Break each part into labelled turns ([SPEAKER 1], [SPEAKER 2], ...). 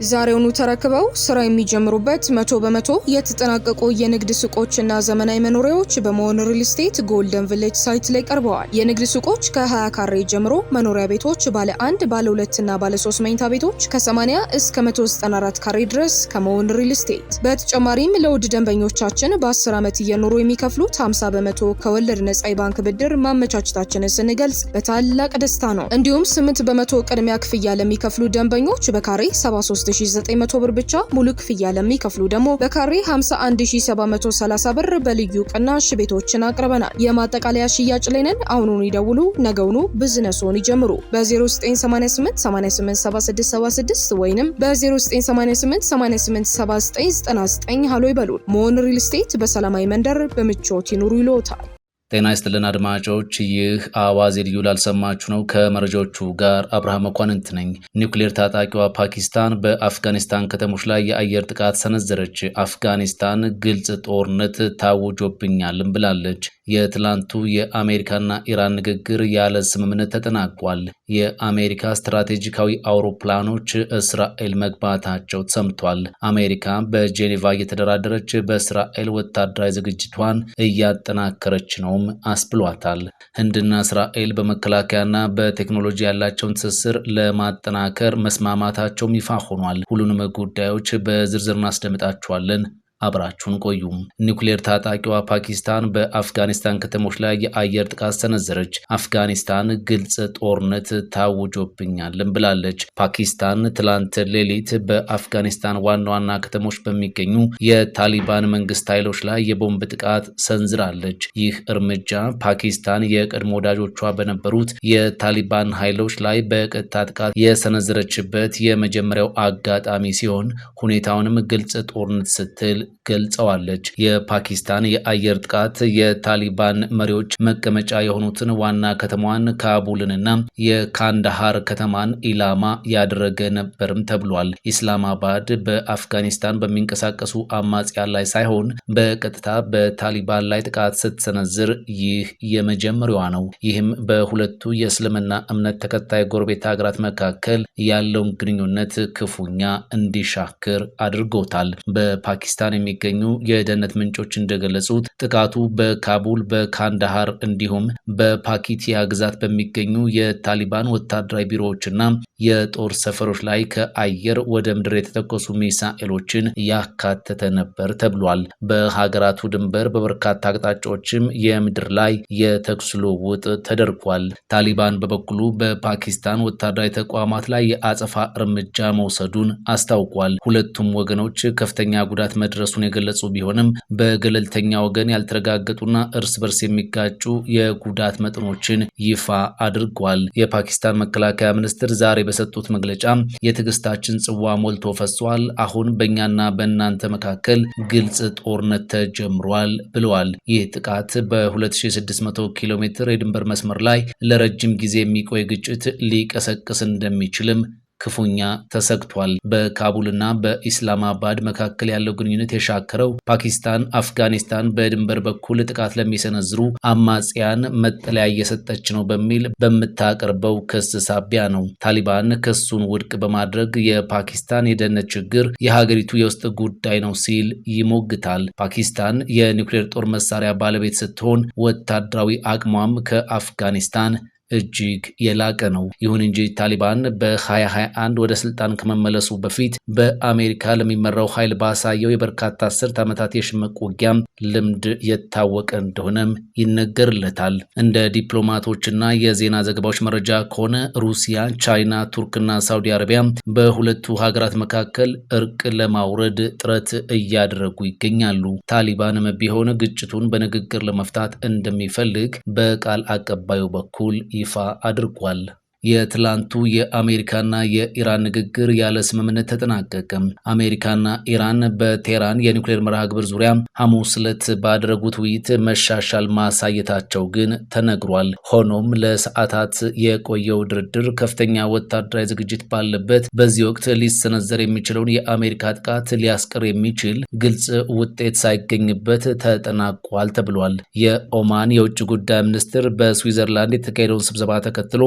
[SPEAKER 1] ዛሬውኑ ተረክበው ስራ የሚጀምሩበት 100% የተጠናቀቁ የንግድ ሱቆችና ዘመናዊ መኖሪያዎች በመሆን ሪል ስቴት ጎልደን ቪሌጅ ሳይት ላይ ቀርበዋል። የንግድ ሱቆች ከ20 ካሬ ጀምሮ፣ መኖሪያ ቤቶች ባለ 1፣ ባለ 2 እና ባለ 3 መኝታ ቤቶች ከ80 እስከ 194 ካሬ ድረስ ከመሆን ሪል ስቴት። በተጨማሪም ለውድ ደንበኞቻችን በ10 ዓመት እየኖሩ የሚከፍሉት 50% ከወለድ ነጻ የባንክ ብድር ማመቻቸታችንን ስንገልጽ በታላቅ ደስታ ነው። እንዲሁም 8% ቅድሚያ ክፍያ ለሚከፍሉ ደንበኞች በካሬ 73900 ብር ብቻ፣ ሙሉ ክፍያ ለሚከፍሉ ደግሞ በካሬ 51730 ብር በልዩ ቅናሽ ቤቶችን አቅርበናል። የማጠቃለያ ሽያጭ ላይ ነን። አሁኑን ይደውሉ፣ ነገውኑ ቢዝነስዎን ይጀምሩ። በ0988 887676 ወይንም በ0988 887999 ሃሎ ይበሉን። መሆን ሪል ስቴት በሰላማዊ መንደር በምቾት ይኑሩ ይሎታል።
[SPEAKER 2] ጤና ይስጥልን አድማጮች፣ ይህ አዋዜ ልዩ ላልሰማችሁ ነው። ከመረጃዎቹ ጋር አብርሃም መኳንንት ነኝ። ኒውክሌር ታጣቂዋ ፓኪስታን በአፍጋኒስታን ከተሞች ላይ የአየር ጥቃት ሰነዘረች። አፍጋኒስታን ግልጽ ጦርነት ታውጆብኛልም ብላለች። የትላንቱ የአሜሪካና ኢራን ንግግር ያለ ስምምነት ተጠናቋል። የአሜሪካ ስትራቴጂካዊ አውሮፕላኖች እስራኤል መግባታቸው ተሰምቷል። አሜሪካ በጄኔቫ እየተደራደረች በእስራኤል ወታደራዊ ዝግጅቷን እያጠናከረች ነው አስብሏታል። ህንድና እስራኤል በመከላከያና በቴክኖሎጂ ያላቸውን ትስስር ለማጠናከር መስማማታቸውም ይፋ ሆኗል። ሁሉንም ጉዳዮች በዝርዝር እናስደምጣቸዋለን። አብራችሁን ቆዩ። ኒውክሌር ታጣቂዋ ፓኪስታን በአፍጋኒስታን ከተሞች ላይ የአየር ጥቃት ሰነዘረች። አፍጋኒስታን ግልጽ ጦርነት ታውጆብኛልም ብላለች። ፓኪስታን ትላንት ሌሊት በአፍጋኒስታን ዋና ዋና ከተሞች በሚገኙ የታሊባን መንግስት ኃይሎች ላይ የቦምብ ጥቃት ሰንዝራለች። ይህ እርምጃ ፓኪስታን የቀድሞ ወዳጆቿ በነበሩት የታሊባን ኃይሎች ላይ በቀጥታ ጥቃት የሰነዘረችበት የመጀመሪያው አጋጣሚ ሲሆን ሁኔታውንም ግልጽ ጦርነት ስትል ገልጸዋለች። የፓኪስታን የአየር ጥቃት የታሊባን መሪዎች መቀመጫ የሆኑትን ዋና ከተማዋን ካቡልንና የካንዳሃር ከተማን ኢላማ ያደረገ ነበርም ተብሏል። ኢስላማባድ በአፍጋኒስታን በሚንቀሳቀሱ አማጽያን ላይ ሳይሆን በቀጥታ በታሊባን ላይ ጥቃት ስትሰነዝር ይህ የመጀመሪያዋ ነው። ይህም በሁለቱ የእስልምና እምነት ተከታይ ጎረቤት ሀገራት መካከል ያለውን ግንኙነት ክፉኛ እንዲሻክር አድርጎታል። በፓኪስታን የሚገኙ የደህንነት ምንጮች እንደገለጹት ጥቃቱ በካቡል፣ በካንዳሃር እንዲሁም በፓኪቲያ ግዛት በሚገኙ የታሊባን ወታደራዊ ቢሮዎችና የጦር ሰፈሮች ላይ ከአየር ወደ ምድር የተተኮሱ ሚሳኤሎችን ያካተተ ነበር ተብሏል። በሀገራቱ ድንበር በበርካታ አቅጣጫዎችም የምድር ላይ የተኩስ ልውውጥ ተደርጓል። ታሊባን በበኩሉ በፓኪስታን ወታደራዊ ተቋማት ላይ የአጸፋ እርምጃ መውሰዱን አስታውቋል። ሁለቱም ወገኖች ከፍተኛ ጉዳት መድረሱን የገለጹ ቢሆንም በገለልተኛ ወገን ያልተረጋገጡና እርስ በርስ የሚጋጩ የጉዳት መጠኖችን ይፋ አድርጓል። የፓኪስታን መከላከያ ሚኒስትር ዛሬ በሰጡት መግለጫ የትዕግስታችን ጽዋ ሞልቶ ፈሷል፣ አሁን በእኛና በእናንተ መካከል ግልጽ ጦርነት ተጀምሯል ብለዋል። ይህ ጥቃት በ2600 ኪሎ ሜትር የድንበር መስመር ላይ ለረጅም ጊዜ የሚቆይ ግጭት ሊቀሰቅስ እንደሚችልም ክፉኛ ተሰግቷል። በካቡልና በኢስላማባድ መካከል ያለው ግንኙነት የሻከረው ፓኪስታን አፍጋኒስታን በድንበር በኩል ጥቃት ለሚሰነዝሩ አማጽያን መጠለያ እየሰጠች ነው በሚል በምታቀርበው ክስ ሳቢያ ነው። ታሊባን ክሱን ውድቅ በማድረግ የፓኪስታን የደህንነት ችግር የሀገሪቱ የውስጥ ጉዳይ ነው ሲል ይሞግታል። ፓኪስታን የኒውክሌር ጦር መሳሪያ ባለቤት ስትሆን ወታደራዊ አቅሟም ከአፍጋኒስታን እጅግ የላቀ ነው። ይሁን እንጂ ታሊባን በ2021 ወደ ስልጣን ከመመለሱ በፊት በአሜሪካ ለሚመራው ኃይል ባሳየው የበርካታ አስርት ዓመታት የሽምቅ ውጊያ ልምድ የታወቀ እንደሆነም ይነገርለታል። እንደ ዲፕሎማቶችና የዜና ዘገባዎች መረጃ ከሆነ ሩሲያ፣ ቻይና፣ ቱርክና ሳውዲ አረቢያ በሁለቱ ሀገራት መካከል እርቅ ለማውረድ ጥረት እያደረጉ ይገኛሉ። ታሊባንም ቢሆን ግጭቱን በንግግር ለመፍታት እንደሚፈልግ በቃል አቀባዩ በኩል ይፋ አድርጓል። የትላንቱ የአሜሪካና የኢራን ንግግር ያለ ስምምነት ተጠናቀቀ። አሜሪካና ኢራን በቴህራን የኒውክሌር መርሃ ግብር ዙሪያ ሐሙስ ዕለት ባደረጉት ውይይት መሻሻል ማሳየታቸው ግን ተነግሯል። ሆኖም ለሰዓታት የቆየው ድርድር ከፍተኛ ወታደራዊ ዝግጅት ባለበት በዚህ ወቅት ሊሰነዘር የሚችለውን የአሜሪካ ጥቃት ሊያስቀር የሚችል ግልጽ ውጤት ሳይገኝበት ተጠናቋል ተብሏል። የኦማን የውጭ ጉዳይ ሚኒስትር በስዊዘርላንድ የተካሄደውን ስብሰባ ተከትሎ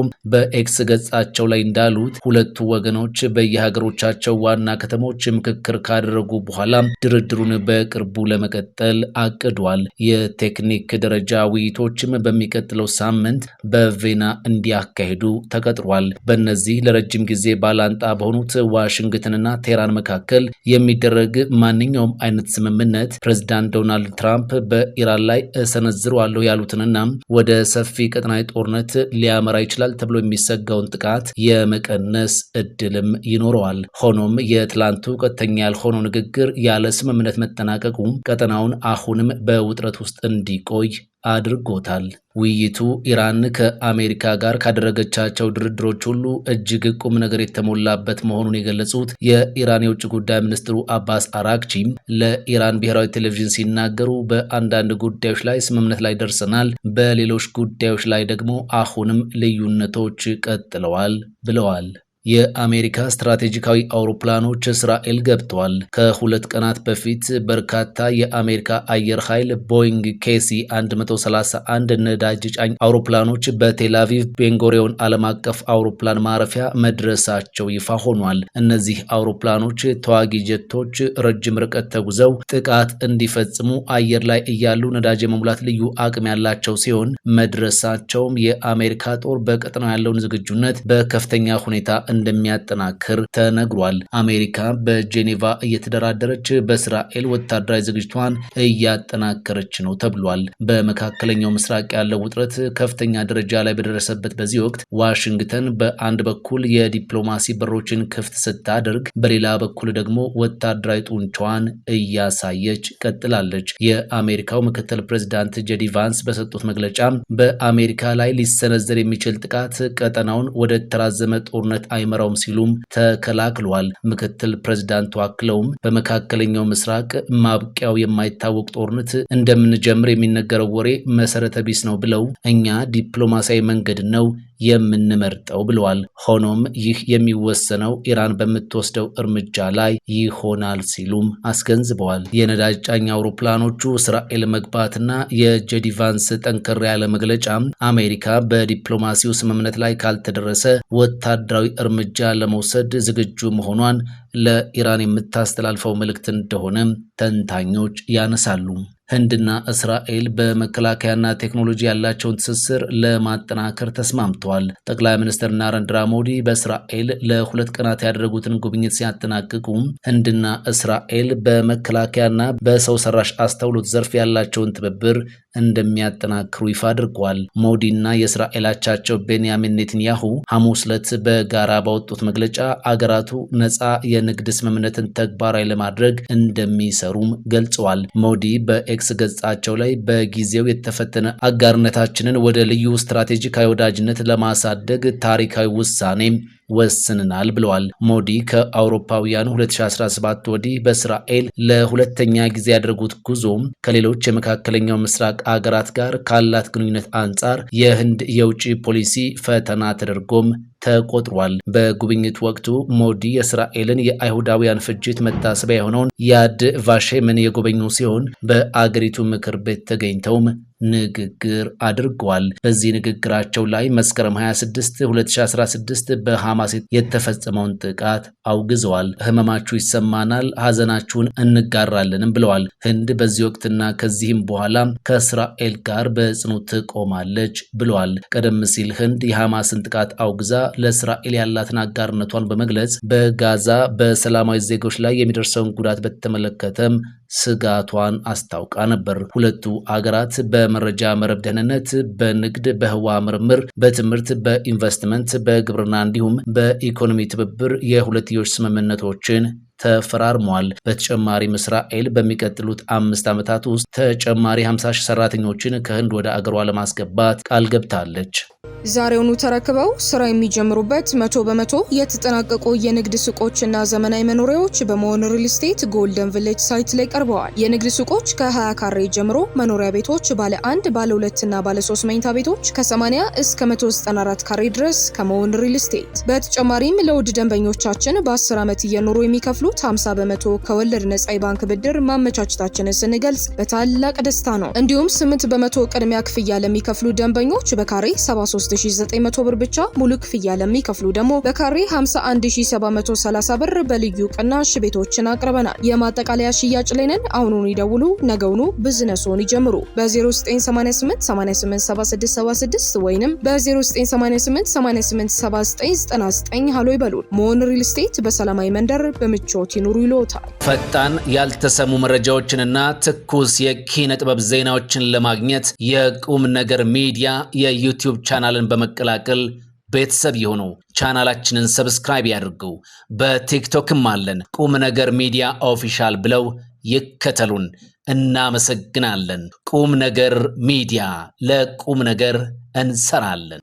[SPEAKER 2] በኤክስ ገጻቸው ላይ እንዳሉት ሁለቱ ወገኖች በየሀገሮቻቸው ዋና ከተሞች ምክክር ካደረጉ በኋላ ድርድሩን በቅርቡ ለመቀጠል አቅዷል። የቴክኒክ ደረጃ ውይይቶችም በሚቀጥለው ሳምንት በቬና እንዲያካሂዱ ተቀጥሯል። በእነዚህ ለረጅም ጊዜ ባላንጣ በሆኑት ዋሽንግተንና ቴህራን መካከል የሚደረግ ማንኛውም አይነት ስምምነት ፕሬዝዳንት ዶናልድ ትራምፕ በኢራን ላይ እሰነዝረዋለሁ ያሉትንና ወደ ሰፊ ቀጠናዊ ጦርነት ሊያመራ ይችላል ተብሎ የሚሰጋውን ጥቃት የመቀነስ እድልም ይኖረዋል። ሆኖም የትላንቱ ቀጥተኛ ያልሆነው ንግግር ያለ ስምምነት መጠናቀቁ ቀጠናውን አሁንም በውጥረት ውስጥ እንዲቆይ አድርጎታል። ውይይቱ ኢራን ከአሜሪካ ጋር ካደረገቻቸው ድርድሮች ሁሉ እጅግ ቁም ነገር የተሞላበት መሆኑን የገለጹት የኢራን የውጭ ጉዳይ ሚኒስትሩ አባስ አራግቺ ለኢራን ብሔራዊ ቴሌቪዥን ሲናገሩ በአንዳንድ ጉዳዮች ላይ ስምምነት ላይ ደርሰናል፣ በሌሎች ጉዳዮች ላይ ደግሞ አሁንም ልዩነቶች ቀጥለዋል ብለዋል። የአሜሪካ ስትራቴጂካዊ አውሮፕላኖች እስራኤል ገብተዋል። ከሁለት ቀናት በፊት በርካታ የአሜሪካ አየር ኃይል ቦይንግ ኬሲ 131 ነዳጅ ጫኝ አውሮፕላኖች በቴል አቪቭ ቤንጎሪዮን ዓለም አቀፍ አውሮፕላን ማረፊያ መድረሳቸው ይፋ ሆኗል። እነዚህ አውሮፕላኖች ተዋጊ ጀቶች ረጅም ርቀት ተጉዘው ጥቃት እንዲፈጽሙ አየር ላይ እያሉ ነዳጅ የመሙላት ልዩ አቅም ያላቸው ሲሆን መድረሳቸውም የአሜሪካ ጦር በቀጠናው ያለውን ዝግጁነት በከፍተኛ ሁኔታ እንደሚያጠናክር ተነግሯል። አሜሪካ በጄኔቫ እየተደራደረች በእስራኤል ወታደራዊ ዝግጅቷን እያጠናከረች ነው ተብሏል። በመካከለኛው ምስራቅ ያለው ውጥረት ከፍተኛ ደረጃ ላይ በደረሰበት በዚህ ወቅት ዋሽንግተን በአንድ በኩል የዲፕሎማሲ በሮችን ክፍት ስታደርግ፣ በሌላ በኩል ደግሞ ወታደራዊ ጡንቻዋን እያሳየች ቀጥላለች። የአሜሪካው ምክትል ፕሬዚዳንት ጄዲ ቫንስ በሰጡት መግለጫ በአሜሪካ ላይ ሊሰነዘር የሚችል ጥቃት ቀጠናውን ወደ ተራዘመ ጦርነት አይመራውም ሲሉም ተከላክሏል። ምክትል ፕሬዝዳንቱ አክለውም በመካከለኛው ምስራቅ ማብቂያው የማይታወቅ ጦርነት እንደምንጀምር የሚነገረው ወሬ መሰረተ ቢስ ነው ብለው እኛ ዲፕሎማሲያዊ መንገድ ነው የምንመርጠው ብለዋል። ሆኖም ይህ የሚወሰነው ኢራን በምትወስደው እርምጃ ላይ ይሆናል ሲሉም አስገንዝበዋል። የነዳጅ ጫኝ አውሮፕላኖቹ እስራኤል መግባትና የጄዲ ቫንስ ጠንከር ያለ መግለጫ አሜሪካ በዲፕሎማሲው ስምምነት ላይ ካልተደረሰ ወታደራዊ እርምጃ ለመውሰድ ዝግጁ መሆኗን ለኢራን የምታስተላልፈው መልእክት እንደሆነ ተንታኞች ያነሳሉ። ህንድና እስራኤል በመከላከያና ቴክኖሎጂ ያላቸውን ትስስር ለማጠናከር ተስማምተዋል። ጠቅላይ ሚኒስትር ናሬንድራ ሞዲ በእስራኤል ለ2 ቀናት ያደረጉትን ጉብኝት ሲያጠናቅቁ ህንድና እስራኤል በመከላከያና በሰው ሰራሽ አስተውሎት ዘርፍ ያላቸውን ትብብር እንደሚያጠናክሩ ይፋ አድርገዋል። ሞዲና የእስራኤል አቻቸው ቤንያሚን ኔትንያሁ ሐሙስ ዕለት በጋራ ባወጡት መግለጫ አገራቱ ነፃ የንግድ ስምምነትን ተግባራዊ ለማድረግ እንደሚሰሩም ገልጸዋል። ሞዲ በኤክስ ገጻቸው ላይ በጊዜው የተፈተነ አጋርነታችንን ወደ ልዩ ስትራቴጂካዊ ወዳጅነት ለማሳደግ ታሪካዊ ውሳኔ ወስንናል ብለዋል። ሞዲ ከአውሮፓውያኑ 2017 ወዲህ በእስራኤል ለሁለተኛ ጊዜ ያደረጉት ጉዞ ከሌሎች የመካከለኛው ምስራቅ አገራት ጋር ካላት ግንኙነት አንጻር የህንድ የውጭ ፖሊሲ ፈተና ተደርጎም ተቆጥሯል። በጉብኝት ወቅቱ ሞዲ የእስራኤልን የአይሁዳውያን ፍጅት መታሰቢያ የሆነውን ያድ ቫሼምን የጎበኙ ሲሆን በአገሪቱ ምክር ቤት ተገኝተውም ንግግር አድርገዋል። በዚህ ንግግራቸው ላይ መስከረም 26 2016 በሐማስ የተፈጸመውን ጥቃት አውግዘዋል። ህመማችሁ ይሰማናል፣ ሐዘናችሁን እንጋራለንም ብለዋል። ህንድ በዚህ ወቅትና ከዚህም በኋላ ከእስራኤል ጋር በጽኑ ትቆማለች ብለዋል። ቀደም ሲል ህንድ የሐማስን ጥቃት አውግዛ ለእስራኤል ያላትን አጋርነቷን በመግለጽ በጋዛ በሰላማዊ ዜጎች ላይ የሚደርሰውን ጉዳት በተመለከተም ስጋቷን አስታውቃ ነበር። ሁለቱ አገራት በመረጃ መረብ ደህንነት፣ በንግድ፣ በህዋ ምርምር፣ በትምህርት፣ በኢንቨስትመንት፣ በግብርና እንዲሁም በኢኮኖሚ ትብብር የሁለትዮሽ ስምምነቶችን ተፈራርሟል። በተጨማሪም እስራኤል በሚቀጥሉት 5 ዓመታት ውስጥ ተጨማሪ 50 ሺህ ሰራተኞችን ከህንድ ወደ አገሯ ለማስገባት ቃል ገብታለች።
[SPEAKER 1] ዛሬውኑ ተረክበው ስራ የሚጀምሩበት 100% የተጠናቀቁ የንግድ ሱቆችና ዘመናዊ መኖሪያዎች በመሆን ሪል ስቴት ጎልደን ቪሌጅ ሳይት ላይ ቀርበዋል። የንግድ ሱቆች ከ20 ካሬ ጀምሮ፣ መኖሪያ ቤቶች ባለ 1፣ ባለ 2 እና ባለ 3 መኝታ ቤቶች ከ80 እስከ 194 ካሬ ድረስ ከመሆን ሪል ስቴት። በተጨማሪም ለውድ ደንበኞቻችን በ10 ዓመት እየኖሩ የሚከፍሉት 50% ከወለድ ነጻ የባንክ ብድር ማመቻቸታችንን ስንገልጽ በታላቅ ደስታ ነው። እንዲሁም 8% ቅድሚያ ክፍያ ለሚከፍሉ ደንበኞች በካሬ 73 በ3900 ብር ብቻ፣ ሙሉ ክፍያ ለሚከፍሉ ደግሞ በካሬ 51730 ብር በልዩ ቅናሽ ቤቶችን አቅርበናል። የማጠቃለያ ሽያጭ ላይ ነን። አሁኑን ይደውሉ፣ ነገውኑ ቢዝነስዎን ይጀምሩ። በ0988 887676 ወይንም በ0988 887999 ሃሎ ይበሉን። ሞን ሪል ስቴት በሰላማዊ መንደር በምቾት ይኑሩ ይሎታል።
[SPEAKER 2] ፈጣን ያልተሰሙ መረጃዎችንና ትኩስ የኪነ ጥበብ ዜናዎችን ለማግኘት የቁም ነገር ሚዲያ የዩቲዩብ ቻናልን በመቀላቀል ቤተሰብ የሆኑ ቻናላችንን ሰብስክራይብ ያድርጉ። በቲክቶክም አለን። ቁም ነገር ሚዲያ ኦፊሻል ብለው ይከተሉን። እናመሰግናለን። ቁም ነገር ሚዲያ፣ ለቁም ነገር እንሰራለን።